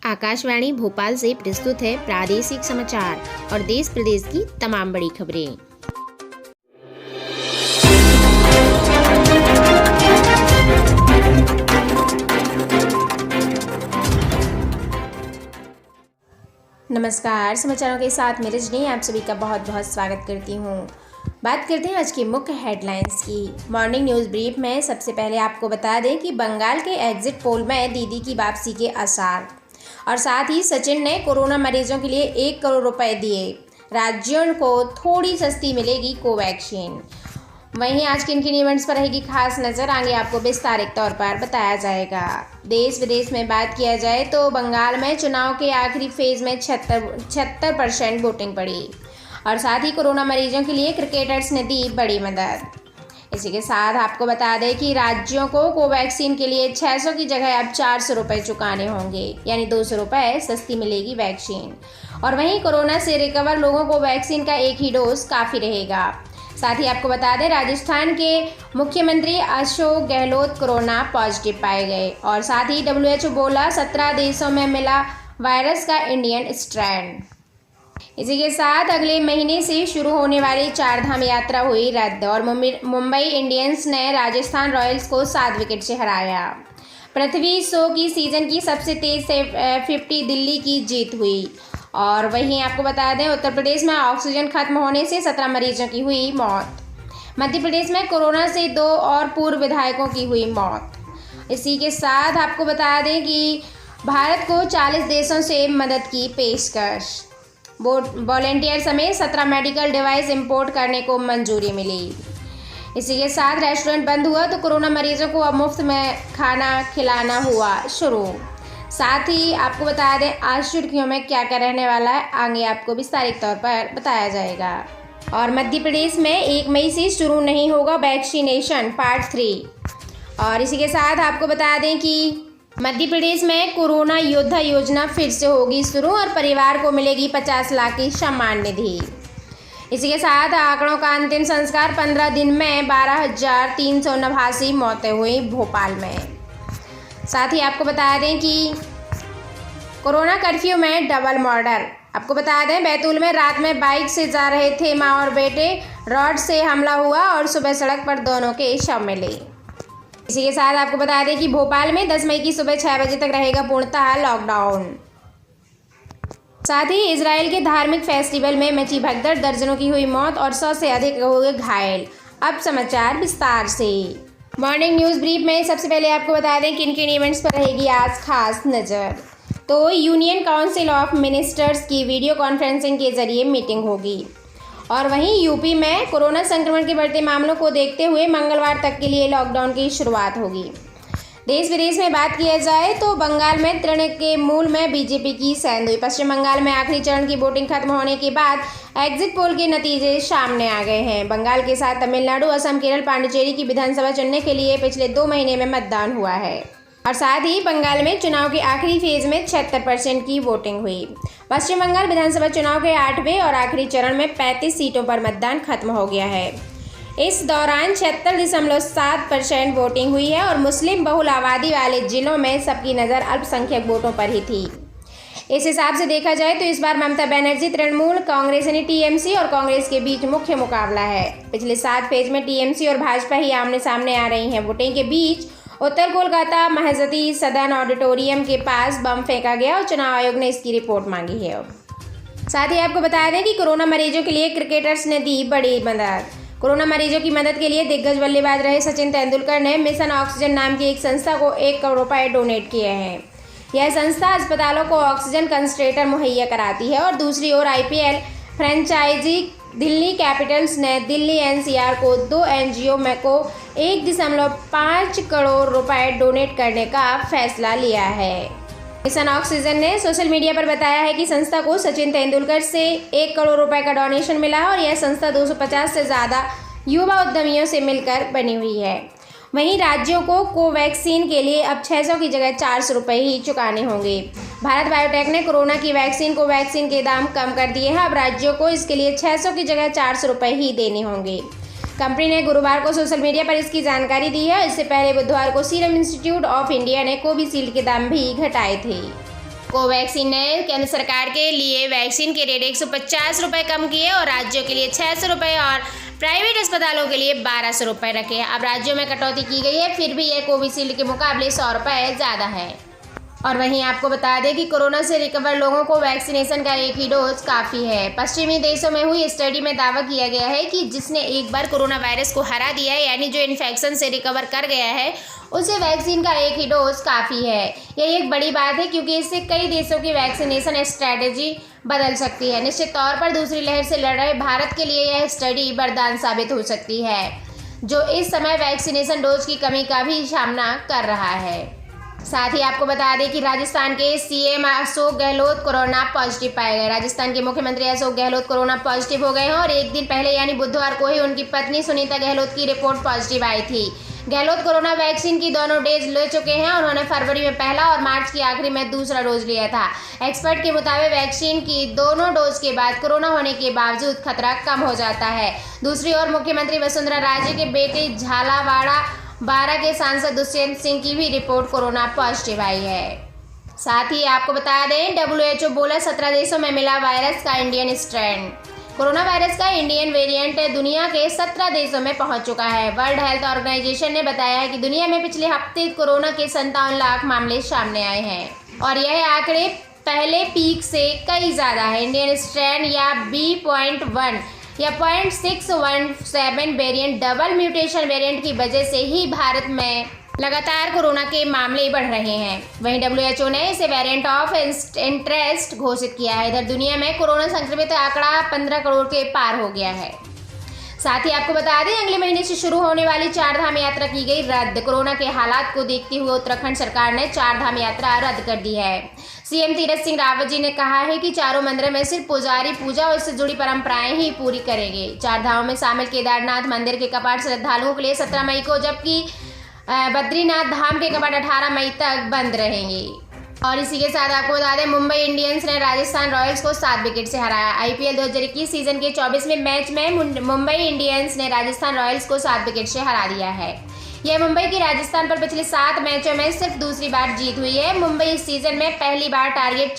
आकाशवाणी भोपाल से प्रस्तुत है प्रादेशिक समाचार और देश प्रदेश की तमाम बड़ी खबरें। नमस्कार, समाचारों के साथ मैं रजनी आप सभी का बहुत बहुत स्वागत करती हूँ। बात करते हैं आज की मुख्य हेडलाइंस की। मॉर्निंग न्यूज़ ब्रीफ में सबसे पहले आपको बता दें कि बंगाल के एग्जिट पोल में दीदी की वापसी के आसार, और साथ ही सचिन ने कोरोना मरीजों के लिए 1 करोड़ रुपए दिए, राज्यों को थोड़ी सस्ती मिलेगी कोवैक्सीन। वहीं आज किन किन इवेंट्स पर रहेगी खास नज़र, आगे आपको विस्तारित तौर पर बताया जाएगा। देश विदेश में बात किया जाए तो बंगाल में चुनाव के आखिरी फेज में 76% वोटिंग पड़ी, और साथ ही कोरोना मरीजों के लिए क्रिकेटर्स ने दी बड़ी मदद। इसी के साथ आपको बता दें कि राज्यों को कोवैक्सीन के लिए 600 की जगह अब 400 रुपये चुकाने होंगे, यानी 200 रुपये सस्ती मिलेगी वैक्सीन। और वहीं कोरोना से रिकवर लोगों को वैक्सीन का एक ही डोज काफ़ी रहेगा। साथ ही आपको बता दें राजस्थान के मुख्यमंत्री अशोक गहलोत कोरोना पॉजिटिव पाए गए, और साथ ही WHO बोला 17 देशों में मिला वायरस का इंडियन स्ट्रैंड। इसी के साथ अगले महीने से शुरू होने वाली 4 धाम यात्रा हुई रद्द, और मुंबई इंडियंस ने राजस्थान रॉयल्स को 7 विकेट से हराया। पृथ्वी शो की सीजन की सबसे तेज 50 दिल्ली की जीत हुई। और वहीं आपको बता दें उत्तर प्रदेश में ऑक्सीजन खत्म होने से 17 मरीजों की हुई मौत। मध्य प्रदेश में कोरोना से 2 और पूर्व विधायकों की हुई मौत। इसी के साथ आपको बता दें कि भारत को 40 देशों से मदद की पेशकश। वॉलेंटियर समेत 17 मेडिकल डिवाइस इंपोर्ट करने को मंजूरी मिली। इसी के साथ रेस्टोरेंट बंद हुआ तो कोरोना मरीजों को अब मुफ्त में खाना खिलाना हुआ शुरू। साथ ही आपको बता दें आज सुर्खियों में क्या क्या रहने वाला है, आगे आपको विस्तारित तौर पर बताया जाएगा। और मध्य प्रदेश में 1 मई से शुरू नहीं होगा वैक्सीनेशन पार्ट 3। और इसी के साथ आपको बता दें कि मध्य प्रदेश में कोरोना योद्धा योजना फिर से होगी शुरू, और परिवार को मिलेगी 50 लाख की सम्मान निधि। इसी के साथ आंकड़ों का अंतिम संस्कार 15 दिन में 12,389 मौतें हुई भोपाल में। साथ ही आपको बता दें कि कोरोना कर्फ्यू में डबल मर्डर। आपको बता दें बैतूल में रात में बाइक से जा रहे थे मां और बेटे, रॉड से हमला हुआ और सुबह सड़क पर दोनों के शव मिले। इसी के साथ आपको बता दें कि भोपाल में 10 मई की सुबह 6 बजे तक रहेगा पूर्णतः लॉकडाउन। साथ ही इजराइल के धार्मिक फेस्टिवल में मची भगदड़, दर्जनों की हुई मौत और 100 से अधिक हुए घायल। अब समाचार विस्तार से। मॉर्निंग न्यूज़ ब्रीफ में सबसे पहले आपको बता दें किन किन इवेंट्स पर रहेगी आज खास नज़र। तो यूनियन काउंसिल ऑफ मिनिस्टर्स की वीडियो कॉन्फ्रेंसिंग के जरिए मीटिंग होगी। और वहीं यूपी में कोरोना संक्रमण के बढ़ते मामलों को देखते हुए मंगलवार तक के लिए लॉकडाउन की शुरुआत होगी। देश विदेश में बात किया जाए तो बंगाल में तृणमूल में बीजेपी की सेंध। पश्चिम बंगाल में आखिरी चरण की वोटिंग खत्म होने के बाद एग्जिट पोल के नतीजे सामने आ गए हैं। बंगाल के साथ तमिलनाडु, असम, केरल, पांडिचेरी की विधानसभा चुनने के लिए पिछले 2 महीने में मतदान हुआ है, और साथ ही बंगाल में चुनाव के आखिरी फेज में 76% की वोटिंग हुई। पश्चिम बंगाल विधानसभा चुनाव के 8वें और आखिरी चरण में 35 सीटों पर मतदान खत्म हो गया है। इस दौरान 76.7% वोटिंग हुई है, और मुस्लिम बहुल आबादी वाले जिलों में सबकी नज़र अल्पसंख्यक वोटों पर ही थी। इस हिसाब से देखा जाए तो इस बार ममता बनर्जी, तृणमूल कांग्रेस यानी TMC और कांग्रेस के बीच मुख्य मुकाबला है। पिछले 7 फेज में TMC और भाजपा ही आमने सामने आ रही हैं। वोटिंग के बीच उत्तर कोलकाता महजती सदन ऑडिटोरियम के पास बम फेंका गया, और चुनाव आयोग ने इसकी रिपोर्ट मांगी है। साथ ही आपको बता दें कि कोरोना मरीजों के लिए क्रिकेटर्स ने दी बड़ी मदद। कोरोना मरीजों की मदद के लिए दिग्गज बल्लेबाज रहे सचिन तेंदुलकर ने मिशन ऑक्सीजन नाम की एक संस्था को 1 करोड़ रुपए डोनेट किए हैं। यह संस्था अस्पतालों को ऑक्सीजन कंसंट्रेटर मुहैया कराती है। और दूसरी ओर IPL फ्रेंचाइजी दिल्ली कैपिटल्स ने दिल्ली NCR को 2 NGO में को 1.5 करोड़ रुपए डोनेट करने का फैसला लिया है। मिशन ऑक्सीजन ने सोशल मीडिया पर बताया है कि संस्था को सचिन तेंदुलकर से 1 करोड़ रुपए का डोनेशन मिला है, और यह संस्था 250 से ज़्यादा युवा उद्यमियों से मिलकर बनी हुई है। वहीं राज्यों को कोवैक्सीन के लिए अब 600 की जगह 400 रुपये ही चुकाने होंगे। भारत बायोटेक ने कोरोना की वैक्सीन कोवैक्सीन के दाम कम कर दिए हैं। अब राज्यों को इसके लिए 600 की जगह 400 रुपये ही देने होंगे। कंपनी ने गुरुवार को सोशल मीडिया पर इसकी जानकारी दी है। इससे पहले बुधवार को सीरम इंस्टीट्यूट ऑफ इंडिया ने कोविशील्ड के दाम भी घटाए थे। कोवैक्सीन ने केंद्र सरकार के लिए वैक्सीन के रेट 150 रुपये कम किए और राज्यों के लिए 600 रुपये और प्राइवेट अस्पतालों के लिए 1200 रुपये रखे। अब राज्यों में कटौती की गई है, फिर भी यह कोविशील्ड के मुकाबले 100 रुपये ज़्यादा है। और वहीं आपको बता दें कि कोरोना से रिकवर लोगों को वैक्सीनेशन का एक ही डोज काफ़ी है। पश्चिमी देशों में हुई स्टडी में दावा किया गया है कि जिसने एक बार कोरोना वायरस को हरा दिया है, यानी जो इन्फेक्शन से रिकवर कर गया है, उसे वैक्सीन का एक ही डोज काफ़ी है। यह एक बड़ी बात है क्योंकि इससे कई देशों की वैक्सीनेशन स्ट्रैटेजी बदल सकती है। निश्चित तौर पर दूसरी लहर से लड़ रहे भारत के लिए यह स्टडी वरदान साबित हो सकती है, जो इस समय वैक्सीनेशन डोज की कमी का भी सामना कर रहा है। साथ ही आपको बता दें कि राजस्थान के CM Ashok Gehlot corona positive पाए गए। राजस्थान के मुख्यमंत्री अशोक गहलोत कोरोना पॉजिटिव हो गए हैं और एक दिन पहले यानी बुधवार को ही उनकी पत्नी सुनीता गहलोत की रिपोर्ट पॉजिटिव आई थी। गहलोत कोरोना वैक्सीन की दोनों डोज ले चुके हैं। उन्होंने फरवरी में पहला और मार्च की आखिरी में दूसरा डोज लिया था। एक्सपर्ट के मुताबिक वैक्सीन की दोनों डोज के बाद कोरोना होने के बावजूद खतरा कम हो जाता है। दूसरी ओर मुख्यमंत्री वसुंधरा राजे के बेटे झालावाड़ा 12 के सांसद दुष्यंत सिंह की भी रिपोर्ट कोरोना पॉजिटिव आई है। साथ ही आपको बता दें, WHO बोला 17 देशों में मिला वायरस का इंडियन स्ट्रेन। कोरोना वायरस का इंडियन वेरिएंट दुनिया के 17 देशों में पहुंच चुका है। वर्ल्ड हेल्थ ऑर्गेनाइजेशन ने बताया है कि दुनिया में पिछले हफ्ते कोरोना के 57 लाख मामले सामने आए हैं और यह आंकड़े पहले पीक से कई ज़्यादा है। इंडियन स्ट्रेन या B.1 या 0.617 वेरिएंट डबल म्यूटेशन वेरिएंट की वजह से ही भारत में लगातार कोरोना के मामले बढ़ रहे हैं। वहीं WHO ने इसे वेरिएंट ऑफ इंटरेस्ट घोषित किया है। इधर दुनिया में कोरोना संक्रमित आंकड़ा 15 करोड़ के पार हो गया है। साथ ही आपको बता दें, अगले महीने से शुरू होने वाली 4 धाम यात्रा की गई रद्द। कोरोना के हालात को देखते हुए उत्तराखंड सरकार ने 4 धाम यात्रा रद्द कर दी है। सीएम तीरथ सिंह रावत जी ने कहा है कि चारों मंदिरों में सिर्फ पुजारी पूजा और इससे जुड़ी परंपराएं ही पूरी करेंगे। 4 धामों में शामिल केदारनाथ मंदिर के कपाट श्रद्धालुओं के लिए 17 मई को, जबकि बद्रीनाथ धाम के कपाट 18 मई तक बंद रहेंगे। और इसी के साथ आपको बता दें, मुंबई इंडियंस ने राजस्थान रॉयल्स को 7 विकेट से हराया। IPL 2021 सीजन के 24वें मैच में मुंबई इंडियंस ने राजस्थान रॉयल्स को 7 विकेट से हरा दिया है। यह मुंबई की राजस्थान पर पिछले 7 मैचों में सिर्फ दूसरी बार जीत हुई है। मुंबई इस सीजन में पहली बार टारगेट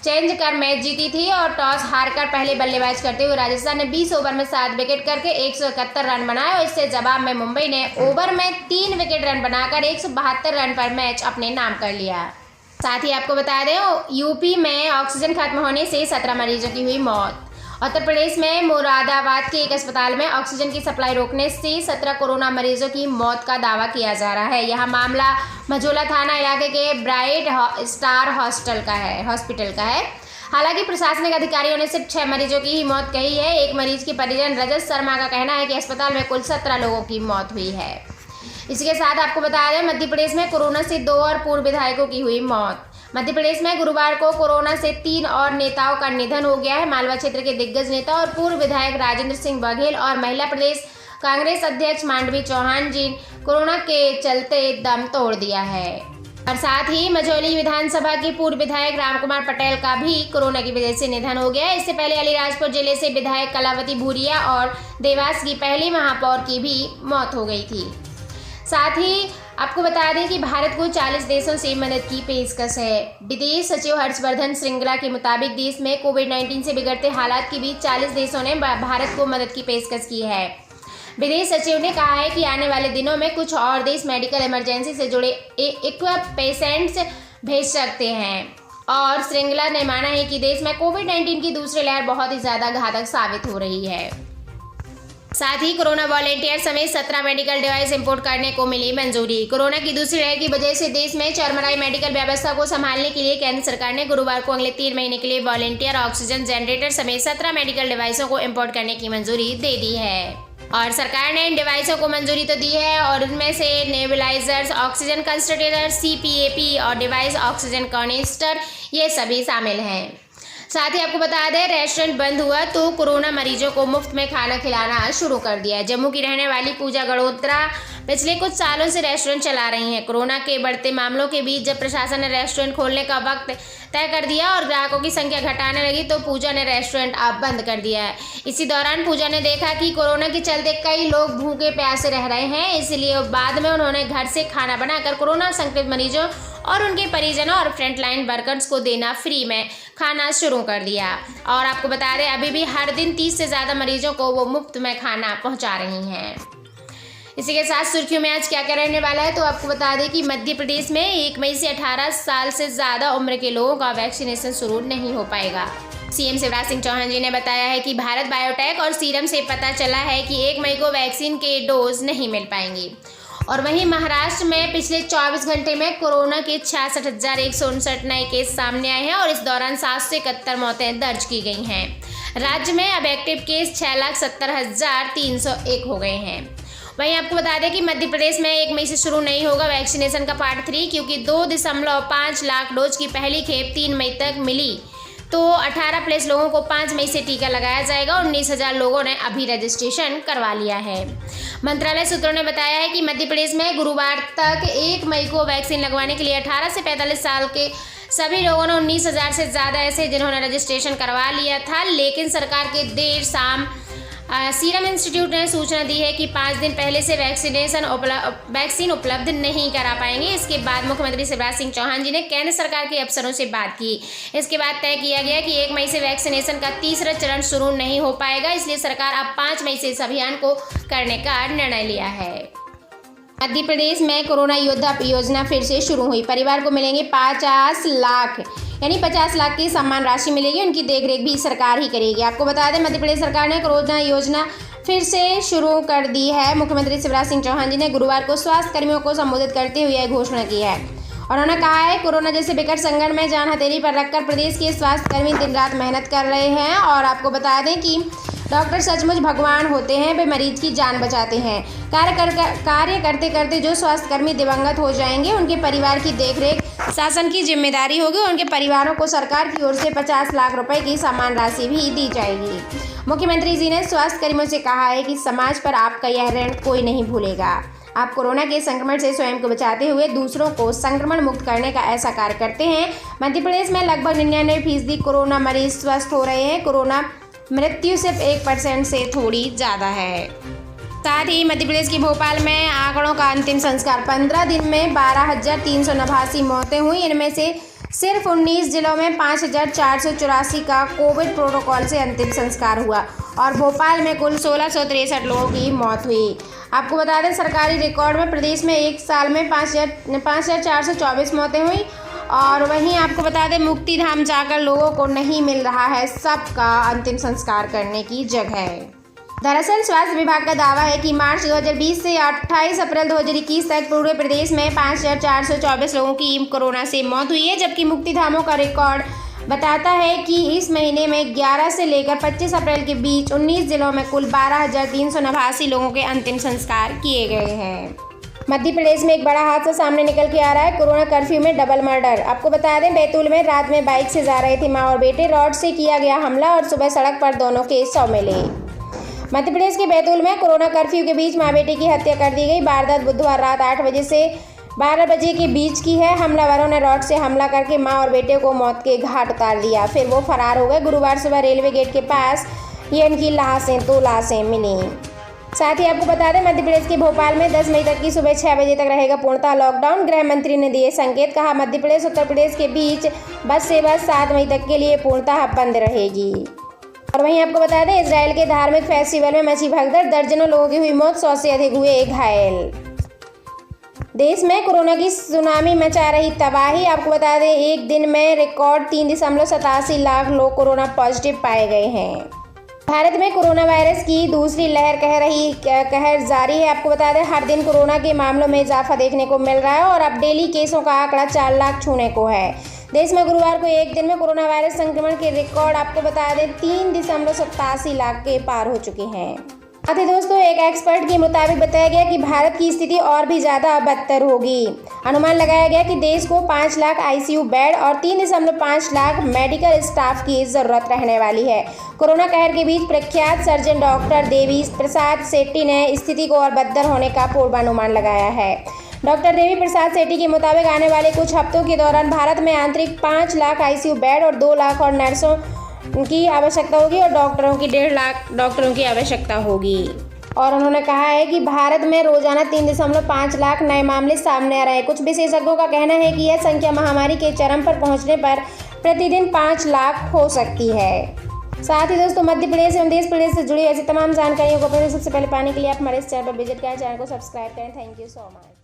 चेंज कर मैच जीती थी और टॉस हारकर पहले बल्लेबाज करते हुए राजस्थान ने 20 ओवर में 7 विकेट करके 171 रन बनाए और इससे जवाब में मुंबई ने ओवर में 3 विकेट रन बनाकर 172 रन पर मैच अपने नाम कर लिया। साथ ही आपको बता दें, यूपी में ऑक्सीजन खत्म होने से 17 मरीजों की हुई मौत। उत्तर प्रदेश में मुरादाबाद के एक अस्पताल में ऑक्सीजन की सप्लाई रोकने से 17 कोरोना मरीजों की मौत का दावा किया जा रहा है। यह मामला मझोला थाना इलाके के ब्राइट स्टार हॉस्पिटल का है। हालांकि प्रशासनिक अधिकारियों ने सिर्फ 6 मरीजों की ही मौत कही है। एक मरीज की परिजन रजत शर्मा का कहना है कि अस्पताल में कुल 17 लोगों की मौत हुई है। इसी के साथ आपको बता दें, मध्य प्रदेश में कोरोना से 2 और पूर्व विधायकों की हुई मौत। मध्य प्रदेश में गुरुवार को कोरोना से 3 और नेताओं का निधन हो गया है। मालवा क्षेत्र के दिग्गज नेता और पूर्व विधायक राजेंद्र सिंह बघेल और महिला प्रदेश कांग्रेस अध्यक्ष मांडवी चौहान जी कोरोना के चलते दम तोड़ दिया है। और साथ ही मझौली विधानसभा के पूर्व विधायक रामकुमार पटेल का भी कोरोना की वजह से निधन हो गया है। इससे पहले अलीराजपुर जिले से विधायक कलावती भूरिया और देवास की पहली महापौर की भी मौत हो गई थी। साथ ही आपको बता दें कि भारत को 40 देशों से मदद की पेशकश है। विदेश सचिव हर्षवर्धन श्रृंगला के मुताबिक देश में कोविड-19 से बिगड़ते हालात के बीच 40 देशों ने भारत को मदद की पेशकश की है। विदेश सचिव ने कहा है कि आने वाले दिनों में कुछ और देश मेडिकल इमरजेंसी से जुड़े पेशेंट्स भेज सकते हैं और श्रृंगला ने माना है कि देश में कोविड-19 की दूसरी लहर बहुत ही ज़्यादा घातक साबित हो रही है। साथ ही कोरोना वॉलेंटियर समेत 17 मेडिकल डिवाइस इंपोर्ट करने को मिली मंजूरी। कोरोना की दूसरी लहर की वजह से देश में चरमराई मेडिकल व्यवस्था को संभालने के लिए केंद्र सरकार ने गुरुवार को अगले 3 महीने के लिए वॉलेंटियर ऑक्सीजन जनरेटर समेत 17 मेडिकल डिवाइसों को इंपोर्ट करने की मंजूरी दे दी है। और सरकार ने इन डिवाइसों को मंजूरी तो दी है और उनमें से नेबुलाइजर्स, ऑक्सीजन कंसंट्रेटर, CPAP और डिवाइस ऑक्सीजन कॉनिस्टर ये सभी शामिल हैं। साथ ही आपको बता दें, रेस्टोरेंट बंद हुआ तो कोरोना मरीजों को मुफ्त में खाना खिलाना शुरू कर दिया। जम्मू की रहने वाली पूजा गड़ोत्रा पिछले कुछ सालों से रेस्टोरेंट चला रही हैं। कोरोना के बढ़ते मामलों के बीच जब प्रशासन ने रेस्टोरेंट खोलने का वक्त तय कर दिया और ग्राहकों की संख्या घटाने लगी तो पूजा ने रेस्टोरेंट अब बंद कर दिया है। इसी दौरान पूजा ने देखा कि कोरोना के चलते कई लोग भूखे प्यासे रह रहे हैं, इसलिए बाद में उन्होंने घर से खाना बनाकर कोरोना संक्रमित मरीजों और उनके परिजनों और फ्रंटलाइन वर्कर्स को देना फ्री में खाना शुरू कर दिया। और आपको बता दें अभी भी हर दिन 30 से ज़्यादा मरीजों को वो मुफ्त में खाना पहुंचा रही हैं। इसी के साथ सुर्खियों में आज क्या क्या रहने वाला है तो आपको बता दें कि मध्य प्रदेश में 1 मई से 18 साल से ज़्यादा उम्र के लोगों का वैक्सीनेशन शुरू नहीं हो पाएगा। सीएम शिवराज सिंह चौहान जी ने बताया है कि भारत बायोटेक और सीरम से पता चला है कि 1 मई को वैक्सीन के डोज नहीं मिल पाएंगे। और वहीं महाराष्ट्र में पिछले 24 घंटे में कोरोना के 66,159 नए केस सामने आए हैं और इस दौरान 771 मौतें दर्ज की गई हैं। राज्य में अब एक्टिव केस 6,70,301 हो गए हैं। वहीं आपको बता दें कि मध्य प्रदेश में 1 मई से शुरू नहीं होगा वैक्सीनेशन का पार्ट 3 क्योंकि 2.5 लाख डोज की पहली खेप 3 मई तक मिली तो 18+ लोगों को 5 मई से टीका लगाया जाएगा। 19,000 लोगों ने अभी रजिस्ट्रेशन करवा लिया है। मंत्रालय सूत्रों ने बताया है कि मध्य प्रदेश में गुरुवार तक 1 मई को वैक्सीन लगवाने के लिए 18 से 45 साल के सभी लोगों ने 19,000 से ज़्यादा ऐसे जिन्होंने रजिस्ट्रेशन करवा लिया था, लेकिन सरकार के देर शाम सीरम इंस्टीट्यूट ने सूचना दी है कि 5 दिन पहले से वैक्सीन उपलब्ध नहीं करा पाएंगे। इसके बाद मुख्यमंत्री शिवराज सिंह चौहान जी ने केंद्र सरकार के अफसरों से बात की। इसके बाद तय किया गया कि 1 मई से वैक्सीनेशन का तीसरा चरण शुरू नहीं हो पाएगा, इसलिए सरकार अब 5 मई से इस अभियान को करने का निर्णय लिया है। मध्य प्रदेश में कोरोना योद्धा योजना फिर से शुरू हुई। परिवार को मिलेंगे 50 लाख यानी 50 लाख की सम्मान राशि मिलेगी। उनकी देखरेख भी सरकार ही करेगी। आपको बता दें मध्य प्रदेश सरकार ने कोरोना योजना फिर से शुरू कर दी है। मुख्यमंत्री शिवराज सिंह चौहान जी ने गुरुवार को स्वास्थ्य कर्मियों को संबोधित करते हुए यह घोषणा की है। उन्होंने कहा है कोरोना जैसे विकट संकट में जान हथेली पर रखकर प्रदेश के स्वास्थ्य कर्मी दिन रात मेहनत कर रहे हैं। और आपको बता दें कि डॉक्टर सचमुच भगवान होते हैं, वे मरीज की जान बचाते हैं। कार्य करते करते जो स्वास्थ्यकर्मी दिवंगत हो जाएंगे उनके परिवार की देखरेख शासन की जिम्मेदारी होगी। उनके परिवारों को सरकार की ओर से 50 लाख रुपए की सम्मान राशि भी दी जाएगी। मुख्यमंत्री जी ने स्वास्थ्य कर्मियों से कहा है कि समाज पर आपका यह ऋण कोई नहीं भूलेगा। आप कोरोना के संक्रमण से स्वयं को बचाते हुए दूसरों को संक्रमण मुक्त करने का ऐसा कार्य करते हैं। मध्य प्रदेश में लगभग 99% कोरोना मरीज स्वस्थ हो रहे हैं। कोरोना मृत्यु सिर्फ 1% से थोड़ी ज़्यादा है। साथ ही मध्य प्रदेश के भोपाल में आंकड़ों का अंतिम संस्कार 15 दिन में 12,389 मौतें हुई। इनमें से सिर्फ 19 जिलों में 5,484 का कोविड प्रोटोकॉल से अंतिम संस्कार हुआ और भोपाल में कुल 1,663 लोगों की मौत हुई। आपको बता दें सरकारी रिकॉर्ड में प्रदेश में एक साल में 5,424 मौतें हुई। और वहीं आपको बता दें मुक्ति धाम जाकर लोगों को नहीं मिल रहा है सबका अंतिम संस्कार करने की जगह। दरअसल स्वास्थ्य विभाग का दावा है कि मार्च 2020 से 28 अप्रैल 2021 तक पूरे प्रदेश में 5,424 लोगों की कोरोना से मौत हुई है, जबकि मुक्ति धामों का रिकॉर्ड बताता है कि इस महीने में 11 से लेकर 25 अप्रैल के बीच 19 जिलों में कुल 12,389 लोगों के अंतिम संस्कार किए गए हैं। मध्य प्रदेश में एक बड़ा हादसा सामने निकल के आ रहा है। कोरोना कर्फ्यू में डबल मर्डर। आपको बता दें बैतूल में रात में बाइक से जा रहे थे मां और बेटे, रॉड से किया गया हमला और सुबह सड़क पर दोनों के शव मिले। मध्य प्रदेश के बैतूल में कोरोना कर्फ्यू के बीच मां बेटे की हत्या कर दी गई। वारदात बुधवार रात 8 बजे से 12 बजे के बीच की है। हमलावरों ने रॉड से हमला करके मां और बेटे को मौत के घाट उतार दिया, फिर वो फरार हो गए। गुरुवार सुबह रेलवे गेट के पास ये इनकी दो लाशें मिली। साथ ही आपको बता दें मध्य प्रदेश के भोपाल में 10 मई तक की सुबह 6 बजे तक रहेगा पूर्णतः लॉकडाउन। गृह मंत्री ने दिए संकेत, कहा मध्य प्रदेश उत्तर प्रदेश के बीच बस सेवा 7 मई तक के लिए पूर्णतः बंद रहेगी। और वहीं आपको बता दें इजराइल के धार्मिक फेस्टिवल में मची भगदड़, दर्जनों लोगों की हुई मौत, 100 से अधिक हुए घायल। देश में कोरोना की सुनामी मचा रही तबाही। आपको बता दें एक दिन में रिकॉर्ड 3.87 लाख लोग कोरोना पॉजिटिव पाए गए हैं। भारत में कोरोना वायरस की दूसरी लहर कहर जारी है। आपको बता दें हर दिन कोरोना के मामलों में इजाफा देखने को मिल रहा है और अब डेली केसों का आंकड़ा 4 लाख छूने को है। देश में गुरुवार को एक दिन में कोरोना वायरस संक्रमण के रिकॉर्ड आपको बता दें 3.87 लाख के पार हो चुके हैं। साथ ही दोस्तों एक एक्सपर्ट के मुताबिक बताया गया कि भारत की स्थिति और भी ज़्यादा बदतर होगी। अनुमान लगाया गया कि देश को 5 लाख आईसीयू बेड और 3.5 लाख मेडिकल स्टाफ की ज़रूरत रहने वाली है। कोरोना कहर के बीच प्रख्यात सर्जन डॉक्टर देवी प्रसाद सेट्टी ने स्थिति को और बदतर होने का पूर्वानुमान लगाया है। डॉक्टर देवी प्रसाद सेट्टी के मुताबिक आने वाले कुछ हफ्तों के दौरान भारत में आंतरिक 5 लाख आईसीयू बेड और 2 लाख और नर्सों की आवश्यकता होगी और डॉक्टरों की 1.5 लाख डॉक्टरों की आवश्यकता होगी। और उन्होंने कहा है कि भारत में रोजाना 3.5 लाख नए मामले सामने आ रहे हैं। कुछ विशेषज्ञों का कहना है कि यह संख्या महामारी के चरम पर पहुंचने पर प्रतिदिन 5 लाख हो सकती है। साथ ही दोस्तों, मध्य प्रदेश एवं देश प्रदेश से जुड़ी ऐसी तमाम जानकारियों को सबसे पहले पाने के लिए आप हमारे इस चैनल पर विजिट करें, चैनल को सब्सक्राइब करें। Thank you so much.